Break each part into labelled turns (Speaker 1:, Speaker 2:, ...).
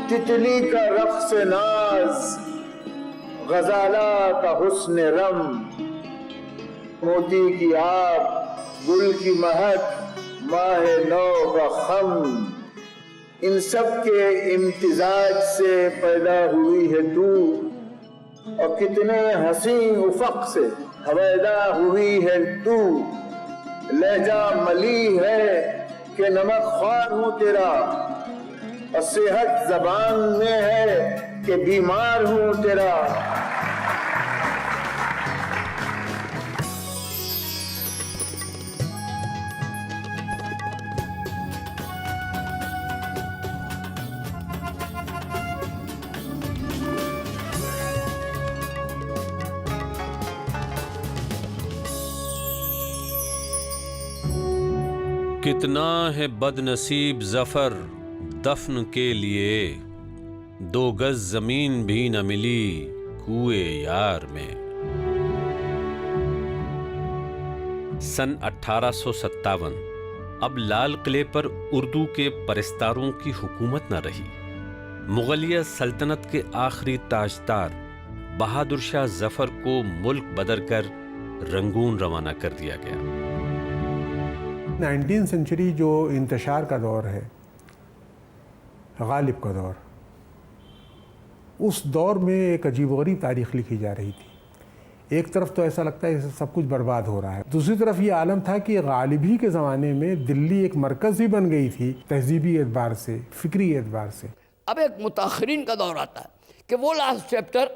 Speaker 1: تتلی کا رقص ناز، غزالہ کا حسن رم، موتی کی آب، گل کی مہک، ماہ نو کا خم، ان سب کے امتزاج سے پیدا ہوئی ہے تو، اور کتنے حسین افق سے ہویدا ہوئی ہے تو، لہجہ ملی ہے کہ نمک خوار ہوں تیرا، اور صحت زبان میں ہے کہ بیمار ہوں تیرا۔
Speaker 2: کتنا ہے بد نصیب ظفر دفن کے لیے، 2 گز زمین بھی نہ ملی کوئے یار میں۔ سن 1857 اب لال قلعے پر اردو کے پرستاروں کی حکومت نہ رہی۔ مغلیہ سلطنت کے آخری تاجدار بہادر شاہ ظفر کو ملک بدر کر رنگون روانہ کر دیا گیا۔
Speaker 3: 19 سنچری جو انتشار کا دور ہے، غالب کا دور، اس دور میں ایک عجیب و غریب تاریخ لکھی جا رہی تھی۔ ایک طرف تو ایسا لگتا ہے کہ سب کچھ برباد ہو رہا ہے، دوسری طرف یہ عالم تھا کہ غالب ہی کے زمانے میں دلی ایک مرکز ہی بن گئی تھی، تہذیبی اعتبار سے، فکری اعتبار سے۔
Speaker 4: اب ایک متاخرین کا دور آتا ہے کہ وہ لاسٹ چیپٹر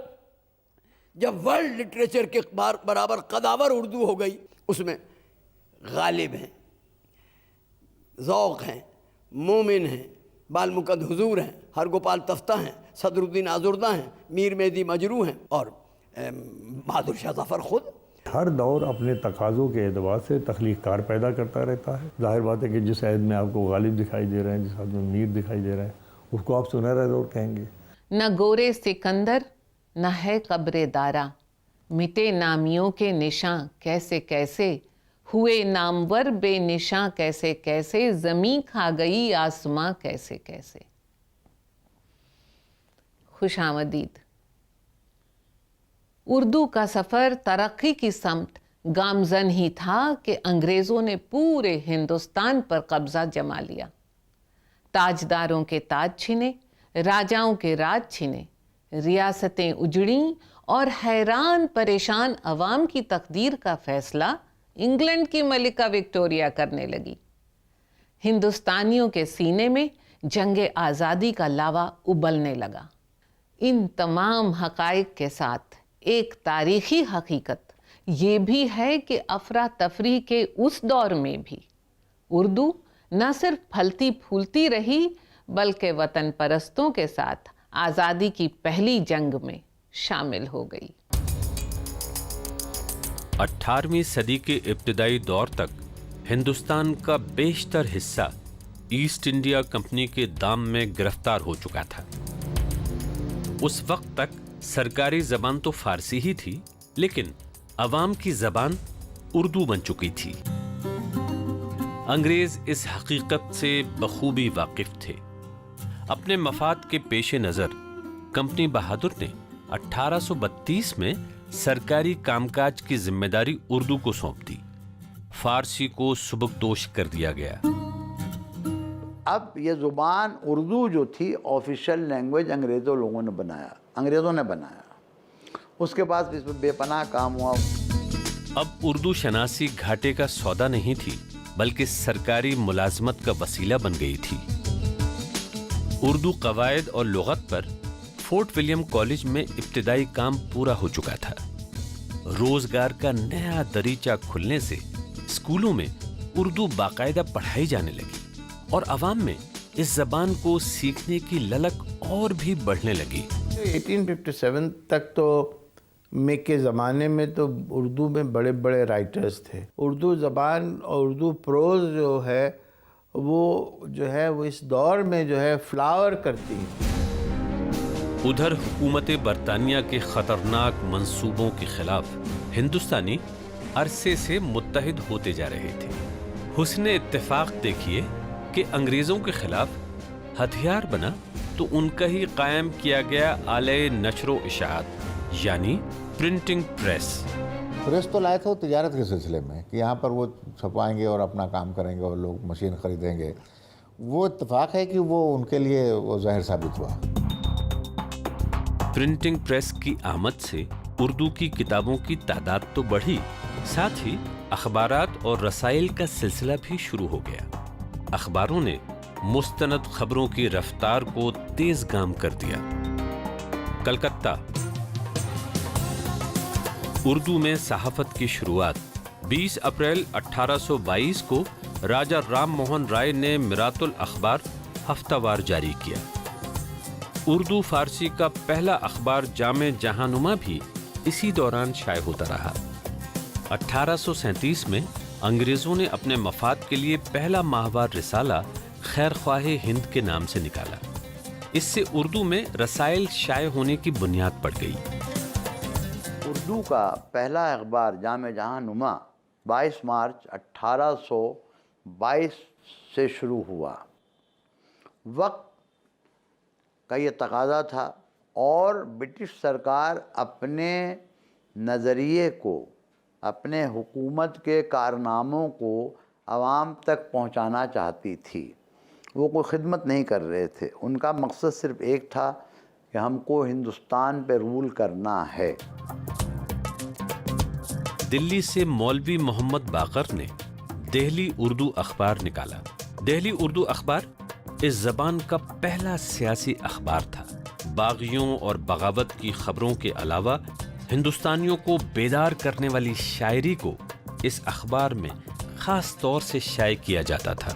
Speaker 4: جب ورلڈ لٹریچر کے برابر قداور اردو ہو گئی، اس میں غالب ہیں، ذوق ہیں، مومن ہیں، بالمقد حضور ہیں، ہرگوپال تفتہ ہیں، صدر الدین آزردہ ہیں، میر مہدی مجروح ہیں، اور بہادر شاہ ظفر خود۔
Speaker 5: ہر دور اپنے تقاضوں کے اعتبار سے تخلیق کار پیدا کرتا رہتا ہے۔ ظاہر بات ہے کہ جس عہد میں آپ کو غالب دکھائی دے رہے ہیں، جس عہد میں میر دکھائی دے رہے ہیں، اس کو آپ سنہرا دور کہیں گے۔
Speaker 6: نہ گورے سکندر نہ ہے قبر دارا، مٹے نامیوں کے نشاں کیسے کیسے، ہوئے نامور بے نشاں کیسے کیسے، زمیں کھا گئی آسماں کیسے کیسے۔ خوش آمدید۔ اردو کا سفر ترقی کی سمت گامزن ہی تھا کہ انگریزوں نے پورے ہندوستان پر قبضہ جما لیا۔ تاجداروں کے تاج چھنے، راجاؤں کے راج چھنے، ریاستیں اجڑیں، اور حیران پریشان عوام کی تقدیر کا فیصلہ انگلینڈ کی ملکہ وکٹوریہ کرنے لگی۔ ہندوستانیوں کے سینے میں جنگ آزادی کا لاوا ابلنے لگا۔ ان تمام حقائق کے ساتھ ایک تاریخی حقیقت یہ بھی ہے کہ افراتفری کے اس دور میں بھی اردو نہ صرف پھلتی پھولتی رہی بلکہ وطن پرستوں کے ساتھ آزادی کی پہلی جنگ میں شامل ہو گئی۔
Speaker 2: 18ویں صدی کے ابتدائی دور تک ہندوستان کا بیشتر حصہ ایسٹ انڈیا کمپنی کے دام میں گرفتار ہو چکا تھا۔ اس وقت تک سرکاری زبان تو فارسی ہی تھی، لیکن عوام کی زبان اردو بن چکی تھی۔ انگریز اس حقیقت سے بخوبی واقف تھے۔ اپنے مفاد کے پیش نظر کمپنی بہادر نے 1832 میں سرکاری کام کاج کی ذمہ داری اردو کو سونپ دی۔ فارسی کو سبکدوش کر دیا گیا۔
Speaker 1: اب یہ زبان اردو جو تھی آفیشل لینگویج انگریزوں نے بنایا، اس کے بعد اس میں بے پناہ کام ہوا۔
Speaker 2: اب اردو شناسی گھاٹے کا سودا نہیں تھی بلکہ سرکاری ملازمت کا وسیلہ بن گئی تھی۔ اردو قواعد اور لغت پر فورٹ ولیم کالج میں ابتدائی کام پورا ہو چکا تھا۔ روزگار کا نیا دریچہ کھلنے سے اسکولوں میں اردو باقاعدہ پڑھائی جانے لگی اور عوام میں اس زبان کو سیکھنے کی للک اور بھی بڑھنے لگی۔
Speaker 7: 1857 تک تو کے زمانے میں تو اردو میں بڑے بڑے رائٹرز تھے۔ اردو زبان اور اردو پروز جو ہے وہ اس دور میں جو ہے فلاور کرتی ہے۔
Speaker 2: ادھر حکومت برطانیہ کے خطرناک منصوبوں کے خلاف ہندوستانی عرصے سے متحد ہوتے جا رہے تھے۔ حسن اتفاق دیکھیے کہ انگریزوں کے خلاف ہتھیار بنا تو ان کا ہی قائم کیا گیا آلے نشر و اشاعت یعنی پرنٹنگ پریس.
Speaker 8: پریس تو لائے تھے وہ تجارت کے سلسلے میں کہ یہاں پر وہ چھپائیں گے اور اپنا کام کریں گے اور لوگ مشین خریدیں گے. وہ اتفاق ہے کہ وہ ان کے لیے وہ ظاہر ثابت ہوا.
Speaker 2: پرنٹنگ پریس کی آمد سے اردو کی کتابوں کی تعداد تو بڑھی، ساتھ ہی اخبارات اور رسائل کا سلسلہ بھی شروع ہو گیا. اخباروں نے مستند خبروں کی رفتار کو تیز گام کر دیا. کلکتہ. اردو میں صحافت کی شروعات 20 اپریل 1822 کو راجہ رام موہن رائے نے میرات الاخبار ہفتہ وار جاری کیا. اردو فارسی کا پہلا اخبار جامع جہاننما بھی اسی دوران شائع ہوتا رہا. 1837 میں انگریزوں نے اپنے مفاد کے لیے پہلا ماہوار رسالہ خیر خواہ ہند کے نام سے نکالا. اس سے اردو میں رسائل شائع ہونے کی بنیاد پڑ گئی.
Speaker 7: اردو کا پہلا اخبار جامع جہاننما 22 مارچ 1822 سے شروع ہوا. وقت کا یہ تقاضا تھا اور برٹش سرکار اپنے نظریے کو، اپنے حکومت کے کارناموں کو عوام تک پہنچانا چاہتی تھی. وہ کوئی خدمت نہیں کر رہے تھے. ان کا مقصد صرف ایک تھا کہ ہم کو ہندوستان پہ رول کرنا ہے.
Speaker 2: دلی سے مولوی محمد باقر نے دہلی اردو اخبار نکالا. دہلی اردو اخبار اس زبان کا پہلا سیاسی اخبار تھا. باغیوں اور بغاوت کی خبروں کے علاوہ ہندوستانیوں کو بیدار کرنے والی شاعری کو اس اخبار میں خاص طور سے شائع کیا جاتا تھا.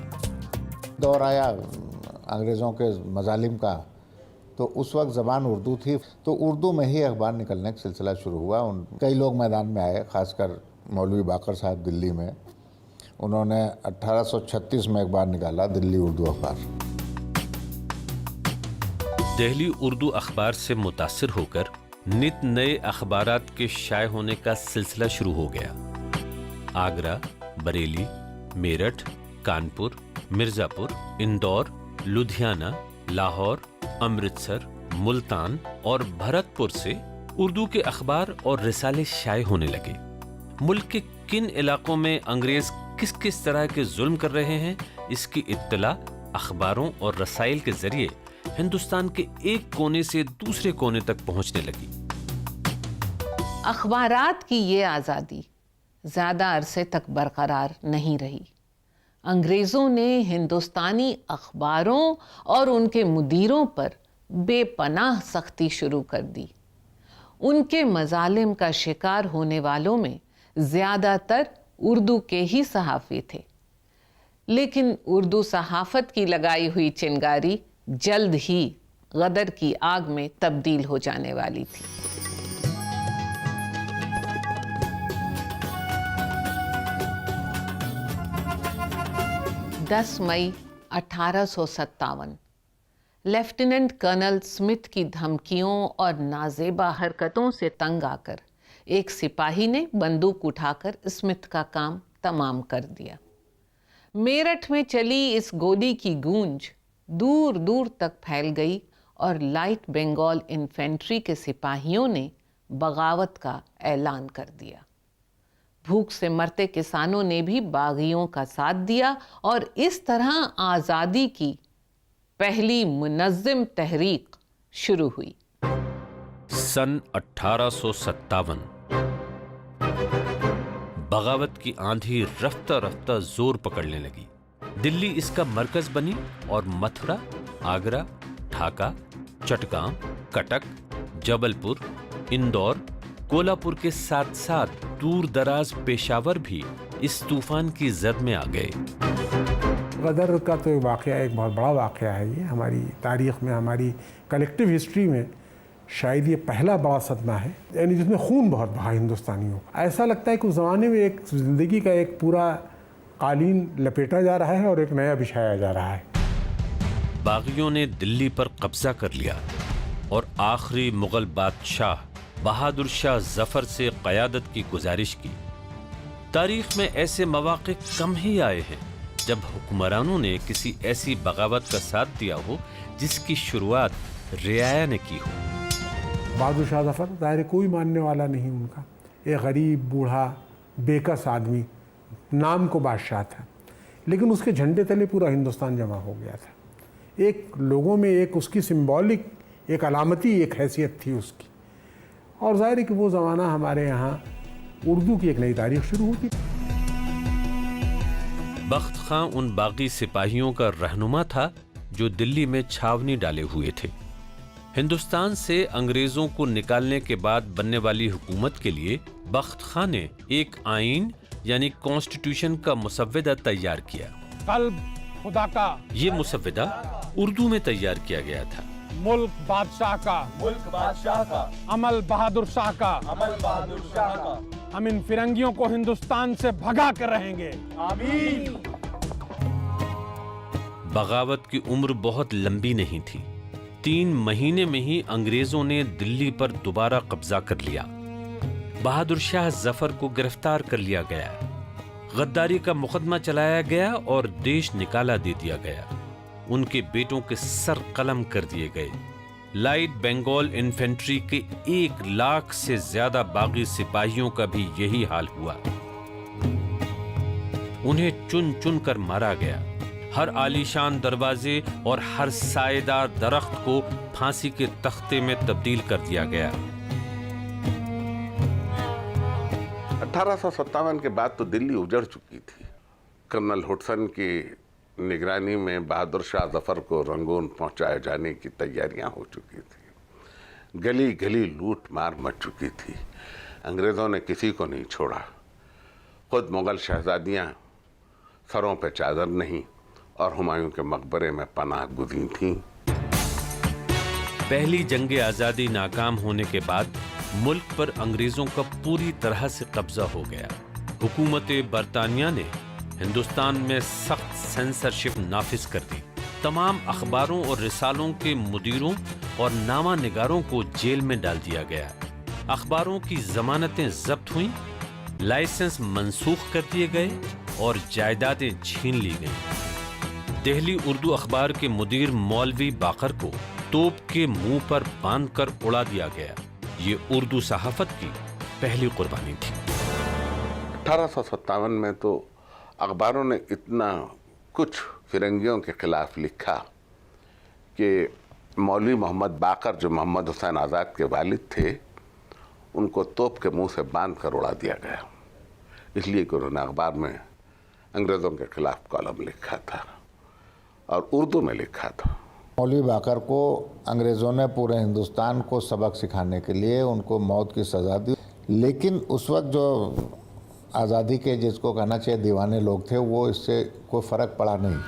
Speaker 8: دور آیا انگریزوں کے مظالم کا، تو اس وقت زبان اردو تھی، تو اردو میں ہی اخبار نکلنے کا سلسلہ شروع ہوا. کئی لوگ میدان میں آئے، خاص کر مولوی باقر صاحب دلی میں. انہوں نے 1836 میں اخبار نکالا، دلی اردو اخبار.
Speaker 2: دہلی اردو اخبار سے متاثر ہو کر نت نئے اخبارات کے شائع ہونے کا سلسلہ شروع ہو گیا. آگرہ، بریلی، میرٹھ، کانپور، مرزا پور، اندور، لدھیانہ، لاہور، امرتسر، ملتان اور بھرت پور سے اردو کے اخبار اور رسالے شائع ہونے لگے. ملک کے کن علاقوں میں انگریز کس کس طرح کے ظلم کر رہے ہیں، اس کی اطلاع اخباروں اور رسائل کے ذریعے ہندوستان کے ایک کونے سے دوسرے کونے تک پہنچنے لگی.
Speaker 6: اخبارات کی یہ آزادی زیادہ عرصے تک برقرار نہیں رہی. انگریزوں نے ہندوستانی اخباروں اور ان کے مدیروں پر بے پناہ سختی شروع کر دی. ان کے مظالم کا شکار ہونے والوں میں زیادہ تر اردو کے ہی صحافی تھے. لیکن اردو صحافت کی لگائی ہوئی چنگاری جلد ہی غدر کی آگ میں تبدیل ہو جانے والی تھی. دس مئی 1857 لیفٹیننٹ کرنل اسمتھ کی دھمکیوں اور نازیبا حرکتوں سے تنگ آ کر ایک سپاہی نے بندوق اٹھا کر اسمتھ کا کام تمام کر دیا. میرٹھ میں چلی اس گولی کی گونج دور دور تک پھیل گئی اور لائٹ بنگال انفینٹری کے سپاہیوں نے بغاوت کا اعلان کر دیا. بھوک سے مرتے کسانوں نے بھی باغیوں کا ساتھ دیا اور اس طرح آزادی کی پہلی منظم تحریک شروع ہوئی.
Speaker 2: سن 1857 بغاوت کی آندھی رفتہ رفتہ زور پکڑنے لگی. دلی اس کا مرکز بنی اور متھرا، آگرہ، ڈھاکہ، چٹگاں، کٹک، جبل پور، اندور، کولہاپور کے ساتھ ساتھ دور دراز پشاور بھی اس طوفان کی زد میں آ گئے.
Speaker 3: غدر کا تو واقعہ ایک بہت بڑا واقعہ ہے. یہ ہماری تاریخ میں، ہماری کلیکٹیو ہسٹری میں شاید یہ پہلا بڑا صدمہ ہے، یعنی جس میں خون بہت بہا ہندوستانیوں. ایسا لگتا ہے کہ اس زمانے میں ایک زندگی کا ایک پورا قالین لپیٹا جا رہا ہے اور ایک نیا بچھایا جا رہا ہے.
Speaker 2: باغیوں نے دلی پر قبضہ کر لیا اور آخری مغل بادشاہ بہادر شاہ ظفر سے قیادت کی گزارش کی. تاریخ میں ایسے مواقع کم ہی آئے ہیں جب حکمرانوں نے کسی ایسی بغاوت کا ساتھ دیا ہو جس کی شروعات رعایا نے کی ہو۔
Speaker 3: بہادر شاہ ظفر ظاہر ہے کوئی ماننے والا نہیں ان کا، ایک غریب بوڑھا بےکس آدمی، نام کو بادشاہ تھا، لیکن اس کے جھنڈے تلے پورا ہندوستان جمع ہو گیا تھا۔ ایک لوگوں میں ایک اس کی سمبولک، ایک علامتی ایک حیثیت تھی اس کی، اور ظاہر ہے کہ وہ زمانہ ہمارے یہاں اردو کی ایک نئی تاریخ شروع ہوتی۔
Speaker 2: بخت خاں ان باغی سپاہیوں کا رہنما تھا جو دلی میں چھاونی ڈالے ہوئے تھے۔ ہندوستان سے انگریزوں کو نکالنے کے بعد بننے والی حکومت کے لیے بخت خاں نے ایک آئین یعنی کانسٹیٹیوشن کا مسودہ تیار کیا۔
Speaker 9: قلب خدا کا،
Speaker 2: یہ مسودہ اردو میں تیار کیا گیا تھا۔
Speaker 9: ملک بادشاہ کا، عمل بہادر شاہ کا، ہم ان فرنگیوں کو ہندوستان سے بھگا کر رہیں گے۔
Speaker 2: بغاوت کی عمر بہت لمبی نہیں تھی، 3 مہینے میں ہی انگریزوں نے دلی پر دوبارہ قبضہ کر لیا۔ بہادر شاہ ظفر کو گرفتار کر لیا گیا، غداری کا مقدمہ چلایا گیا اور دیش نکالا دے دیا گیا۔ ان کے بیٹوں کے سر قلم کر دیے گئے۔ لائٹ بنگال انفینٹری کے 1 لاکھ سے زیادہ باغی سپاہیوں کا بھی یہی حال ہوا۔ انہیں چن چن کر مارا گیا۔ ہر عالیشان دروازے اور ہر سائیدار درخت کو پھانسی کے تختے میں تبدیل کر دیا گیا۔
Speaker 10: 1857 کے بعد تو دلی اجڑ چکی تھی۔ کرنل ہڈسن کی نگرانی میں بہادر شاہ ظفر کو رنگون پہنچائے جانے کی تیاریاں ہو چکی تھی۔ گلی گلی لوٹ مار مچ چکی تھی۔ انگریزوں نے کسی کو نہیں چھوڑا۔ خود مغل شہزادیاں سروں پہ چادر نہیں اور ہمایوں کے مقبرے میں پناہ گزین تھیں۔
Speaker 2: پہلی جنگ آزادی ناکام ہونے کے بعد ملک پر انگریزوں کا پوری طرح سے قبضہ ہو گیا۔ حکومت برطانیہ نے ہندوستان میں سخت سینسرشپ نافذ کر دی۔ تمام اخباروں اور رسالوں کے مدیروں اور نامہ نگاروں کو جیل میں ڈال دیا گیا۔ اخباروں کی ضمانتیں ضبط ہوئیں، لائسنس منسوخ کر دیے گئے اور جائیدادیں چھین لی گئیں۔ دہلی اردو اخبار کے مدیر مولوی باقر کو توپ کے منہ پر باندھ کر اڑا دیا گیا۔ یہ اردو صحافت کی پہلی قربانی تھی۔
Speaker 10: 1857 میں تو اخباروں نے اتنا کچھ فرنگیوں کے خلاف لکھا کہ مولوی محمد باقر جو محمد حسین آزاد کے والد تھے، ان کو توپ کے منہ سے باندھ کر اڑا دیا گیا، اس لیے کہ انہوں نے اخبار میں انگریزوں کے خلاف کالم لکھا تھا اور اردو میں لکھا تھا۔
Speaker 8: مولوی باقر کو انگریزوں نے پورے ہندوستان کو سبق سکھانے کے لیے ان کو موت کی سزا دی، لیکن اس وقت جو آزادی کے جس کو کہنا چاہیے دیوانے لوگ تھے، وہ اس سے کوئی فرق پڑا نہیں۔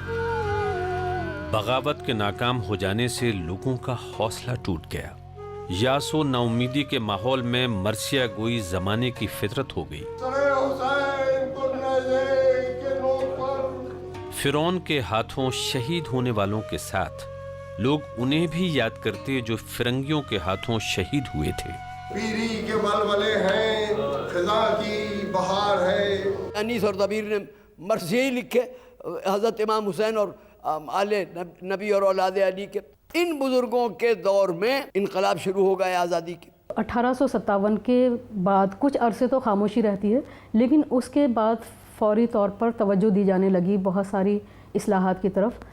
Speaker 2: بغاوت کے ناکام ہو جانے سے لوگوں کا حوصلہ ٹوٹ گیا۔ یاس و نا امیدی کے ماحول میں مرثیہ گوئی زمانے کی فطرت ہو گئی۔ فرعون کے ہاتھوں شہید ہونے والوں کے ساتھ لوگ انہیں بھی یاد کرتے جو فرنگیوں کے ہاتھوں شہید ہوئے تھے۔
Speaker 11: پیری کے ولولے ہیں، خزاں کی بہار ہے۔
Speaker 4: انیس اور ضمیر نے مرثیے لکھے حضرت امام حسین اور آل نبی اور اولاد علی کے۔ ان بزرگوں کے دور میں انقلاب شروع ہو گئے آزادی کے۔
Speaker 12: 1857 کے بعد کچھ عرصے تو خاموشی رہتی ہے، لیکن اس کے بعد فوری طور پر توجہ دی جانے لگی بہت ساری اصلاحات کی طرف۔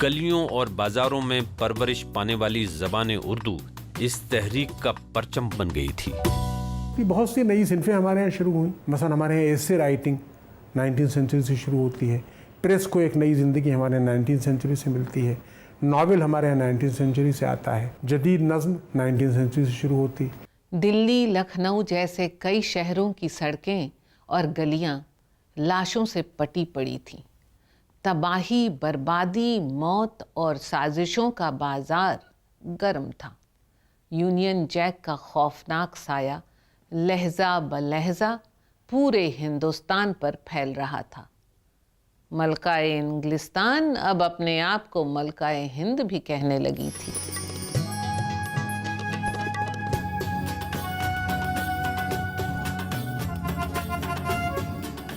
Speaker 2: گلیوں اور بازاروں میں پرورش پانے والی زبان اردو اس تحریک کا پرچم بن گئی تھی۔
Speaker 3: بہت سی نئی صنفیں ہمارے یہاں شروع ہوئیں، مثلا ہمارے یہاں ایسے رائٹنگ 19 سینچری سے شروع ہوتی ہے، پریس کو ایک نئی زندگی ہمارے 19 سینچری سے ملتی ہے، ناول ہمارے یہاں 19 سینچری سے آتا ہے، جدید نظم 19 سینچری سے شروع ہوتی۔
Speaker 6: دلی، لکھنؤ جیسے کئی شہروں کی سڑکیں اور گلیاں لاشوں سے پٹی پڑی تھیں۔ تباہی، بربادی، موت اور سازشوں کا بازار گرم تھا۔ یونین جیک کا خوفناک سایہ لہجہ بلہجہ پورے ہندوستان پر پھیل رہا تھا۔ ملکہ انگلستان اب اپنے آپ کو ملکہ ہند بھی کہنے لگی تھی۔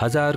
Speaker 2: 1000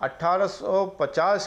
Speaker 13: 1850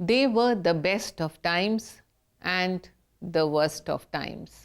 Speaker 6: They were the best of times and the worst of times.